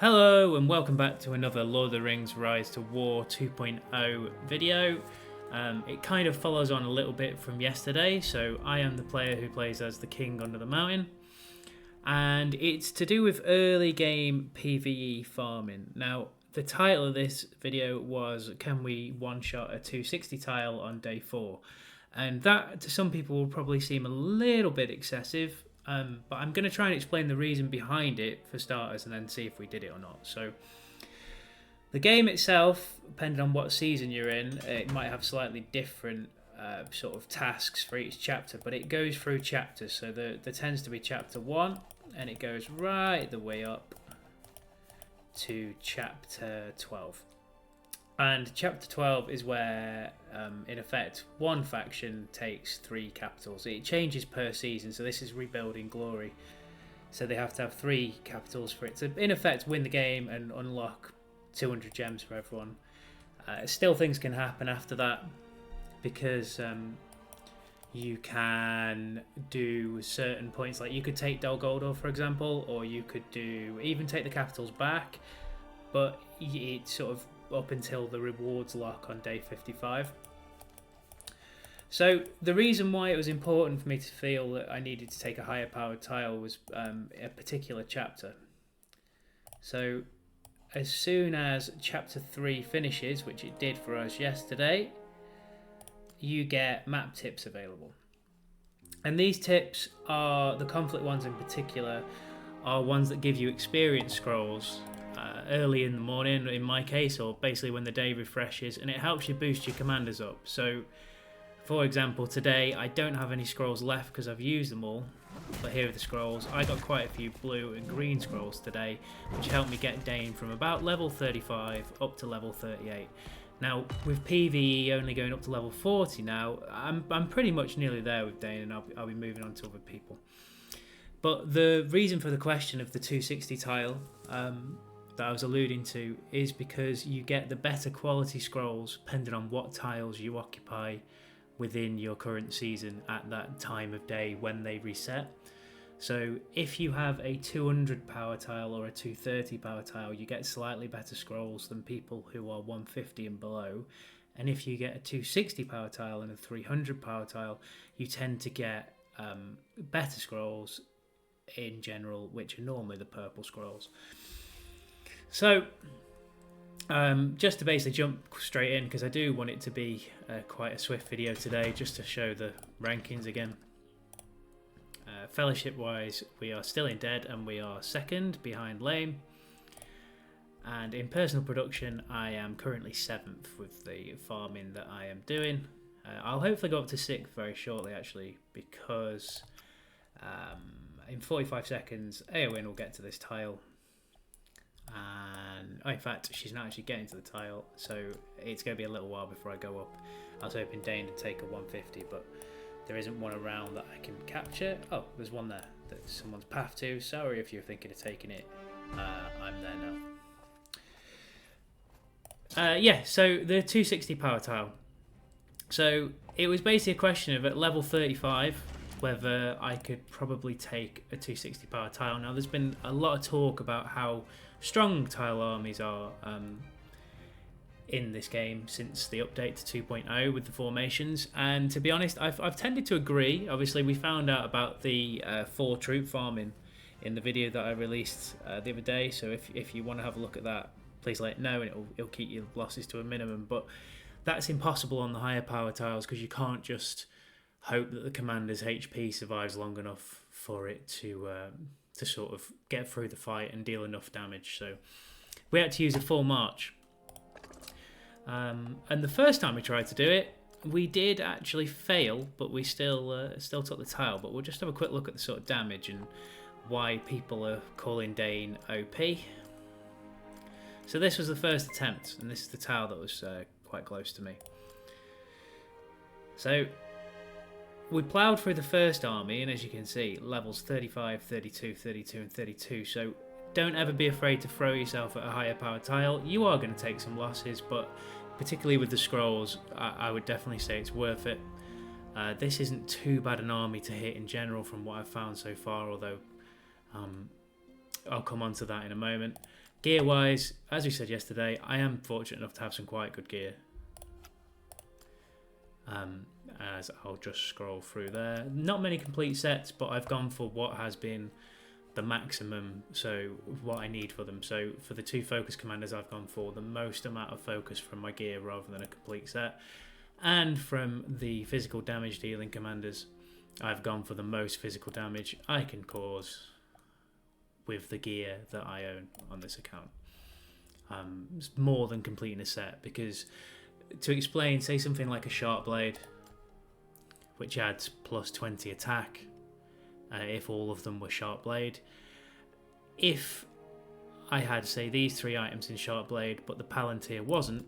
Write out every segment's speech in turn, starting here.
Hello and welcome back to another Lord of the Rings Rise to War 2.0 video. It kind of follows on a little bit from yesterday, so I am the player who plays as the King Under the Mountain. And it's to do with early game PvE farming. Now, the title of this video was, can we one-shot a 260 tile on day 4? And that, to some people, will probably seem a little bit excessive. But I'm going to try and explain the reason behind it for starters and then see if we did it or not. So the game itself, depending on what season you're in, it might have slightly different sort of tasks for each chapter, but it goes through chapters. So there tends to be chapter 1 and it goes right the way up to chapter 12. And chapter 12 is where, in effect, one faction takes 3 capitals. It changes per season, so this is Rebuilding Glory. So they have to have 3 capitals for it to, in effect, win the game and unlock 200 gems for everyone. Still, things can happen after that, because you can do certain points, like you could take Dol Guldur, for example, or you could even take the capitals back, but it's sort of up until the rewards lock on day 55. So the reason why it was important for me to feel that I needed to take a higher powered tile was a particular chapter. So as soon as chapter 3 finishes, which it did for us yesterday, you get map tips available. And these tips are, the conflict ones in particular, are ones that give you experience scrolls early in the morning, in my case, or basically when the day refreshes, and it helps you boost your commanders up. So for example, today I don't have any scrolls left because I've used them all, but here are the scrolls. I got quite a few blue and green scrolls today, which helped me get Dain from about level 35 up to level 38. Now with PvE only going up to level 40 now, I'm pretty much nearly there with Dain, and I'll be moving on to other people. But the reason for the question of the 260 tile that I was alluding to is because you get the better quality scrolls depending on what tiles you occupy within your current season at that time of day when they reset. So if you have a 200 power tile or a 230 power tile, you get slightly better scrolls than people who are 150 and below. And if you get a 260 power tile and a 300 power tile, you tend to get better scrolls in general, which are normally the purple scrolls. So just to basically jump straight in, because I do want it to be quite a swift video today, just to show the rankings again. Fellowship wise, we are still in dead and we are second behind lame, and in personal production I am currently 7th with the farming that I am doing. I'll hopefully go up to 6th very shortly actually, because in 45 seconds Eowyn will get to this tile, and in fact she's not actually getting to the tile, so it's going to be a little while before I go up. I was hoping Dain to take a 150, but there isn't one around that I can capture. Oh, there's one there that someone's path to. Sorry if you're thinking of taking it. I'm there now. Yeah, so the 260 power tile. So it was basically a question of at level 35 whether I could probably take a 260 power tile. Now there's been a lot of talk about how strong tile armies are in this game since the update to 2.0 with the formations, and to be honest, I've tended to agree. Obviously we found out about the 4 troop farming in the video that I released the other day, so if you want to have a look at that, please let it know, and it'll keep your losses to a minimum. But that's impossible on the higher power tiles, because you can't just hope that the commander's HP survives long enough for it to sort of get through the fight and deal enough damage. So we had to use a full march. And the first time we tried to do it, we did actually fail, but we still took the tile. But we'll just have a quick look at the sort of damage and why people are calling Dain OP. So this was the first attempt, and this is the tile that was quite close to me. So we ploughed through the first army, and as you can see, levels 35, 32, 32 and 32. So don't ever be afraid to throw yourself at a higher powered tile. You are going to take some losses, but particularly with the scrolls, I would definitely say it's worth it. This isn't too bad an army to hit in general from what I've found so far, although I'll come on to that in a moment. Gear wise, as we said yesterday, I am fortunate enough to have some quite good gear. As I'll just scroll through there. Not many complete sets, but I've gone for what has been the maximum, so what I need for them. So for the 2 focus commanders, I've gone for the most amount of focus from my gear rather than a complete set. And from the physical damage dealing commanders, I've gone for the most physical damage I can cause with the gear that I own on this account. It's more than completing a set, because to explain, say something like a sharp blade, which adds plus 20 attack, if all of them were sharp blade. If I had, say, these 3 items in sharp blade, but the Palantir wasn't,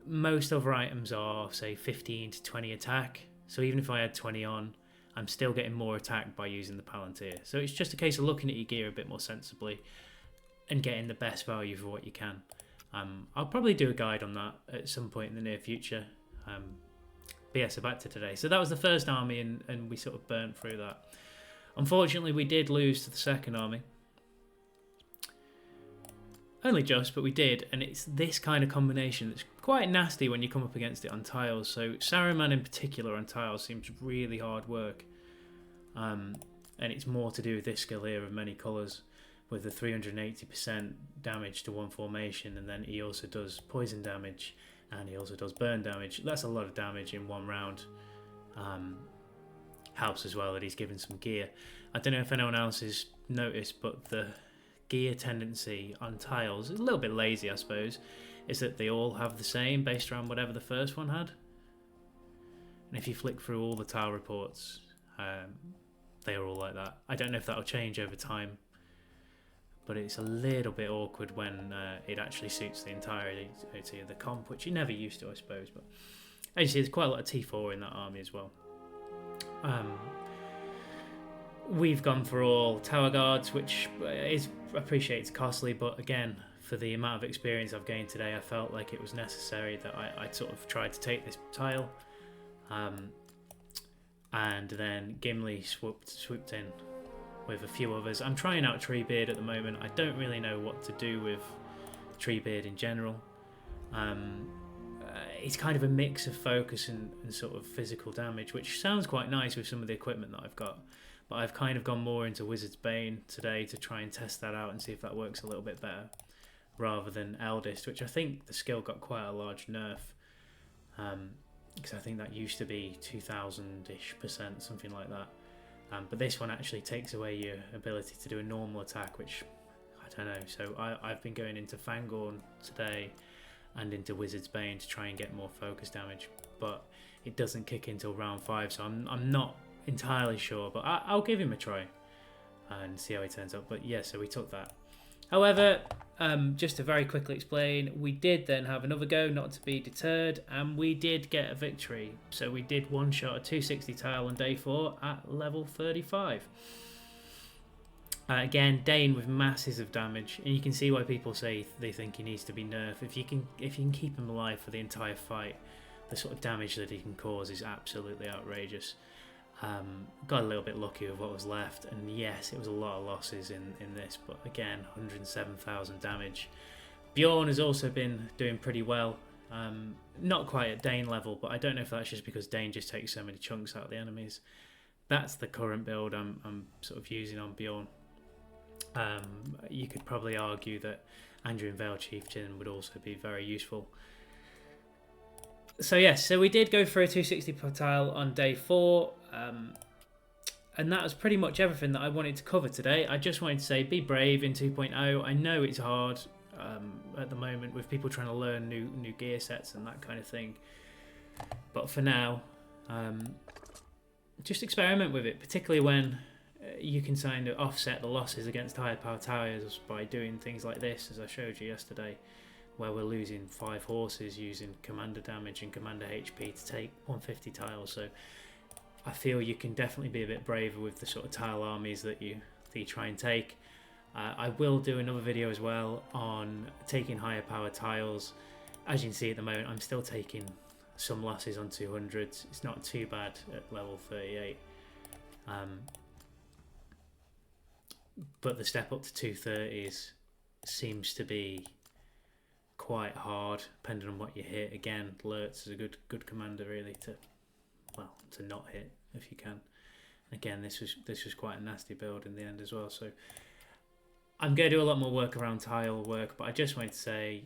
most other items are, say, 15 to 20 attack. So even if I had 20 on, I'm still getting more attack by using the Palantir. So it's just a case of looking at your gear a bit more sensibly and getting the best value for what you can. I'll probably do a guide on that at some point in the near future. But yeah, so back to today. So that was the first army, and we sort of burnt through that. Unfortunately, we did lose to the second army. Only just, but we did. And it's this kind of combination that's quite nasty when you come up against it on tiles. So Saruman in particular on tiles seems really hard work. And it's more to do with this skill here of many colours, with the 380% damage to 1 formation. And then he also does poison damage, and he also does burn damage. That's a lot of damage in 1 round. Helps as well that he's given some gear. I don't know if anyone else has noticed, but the gear tendency on tiles is a little bit lazy, I suppose, is that they all have the same based around whatever the first one had. And if you flick through all the tile reports, they are all like that. I don't know if that'll change over time, but it's a little bit awkward when it actually suits the entirety of the comp, which you never used to, I suppose. But as you see, there's quite a lot of T4 in that army as well. We've gone for all tower guards, which is, I appreciate it's costly, but again, for the amount of experience I've gained today, I felt like it was necessary that I sort of tried to take this tile. And then Gimli swooped in with a few others. I'm trying out Treebeard at the moment. I don't really know what to do with Treebeard in general. It's kind of a mix of focus and sort of physical damage, which sounds quite nice with some of the equipment that I've got. But I've kind of gone more into Wizard's Bane today to try and test that out and see if that works a little bit better, rather than Eldest, which I think the skill got quite a large nerf. Because I think that used to be 2000-ish%, something like that. But this one actually takes away your ability to do a normal attack, which I don't know. So I've been going into Fangorn today and into Wizard's Bane to try and get more focus damage, but it doesn't kick in until round 5, so I'm not entirely sure, but I'll give him a try and see how he turns out. But yeah, so we took that. However, just to very quickly explain, we did then have another go, not to be deterred, and we did get a victory. So we did one shot a 260 tile on day 4 at level 35. Again, Dain with masses of damage, and you can see why people say they think he needs to be nerfed. If you can keep him alive for the entire fight, the sort of damage that he can cause is absolutely outrageous. Got a little bit lucky with what was left, and yes, it was a lot of losses in this, but again, 107,000 damage. Bjorn has also been doing pretty well, not quite at Dain level, but I don't know if that's just because Dain just takes so many chunks out of the enemies. That's the current build I'm sort of using on Bjorn. You could probably argue that Andrew and Vale Chieftain would also be very useful. So yes, so we did go for a 260 per tile on day 4, and that was pretty much everything that I wanted to cover today. I just wanted to say, be brave in 2.0. I know it's hard at the moment with people trying to learn new gear sets and that kind of thing, but for now, just experiment with it, particularly when you can kind of offset the losses against higher power towers by doing things like this, as I showed you yesterday, where we're losing 5 horses using commander damage and commander HP to take 150 tiles. So I feel you can definitely be a bit braver with the sort of tile armies that you try and take. I will do another video as well on taking higher power tiles. As you can see at the moment, I'm still taking some losses on 200s. It's not too bad at level 38. but the step up to 230s seems to be quite hard, depending on what you hit. Again, Lurtz is a good commander really to not hit if you can. Again, this was quite a nasty build in the end as well. So I'm going to do a lot more work around tile work, but I just wanted to say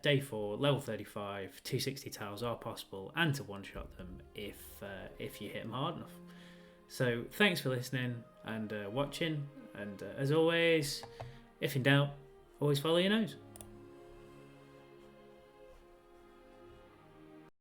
day 4, level 35, 260 tiles are possible, and to one-shot them if you hit them hard enough. So thanks for listening and watching, and as always, if in doubt, always follow your nose.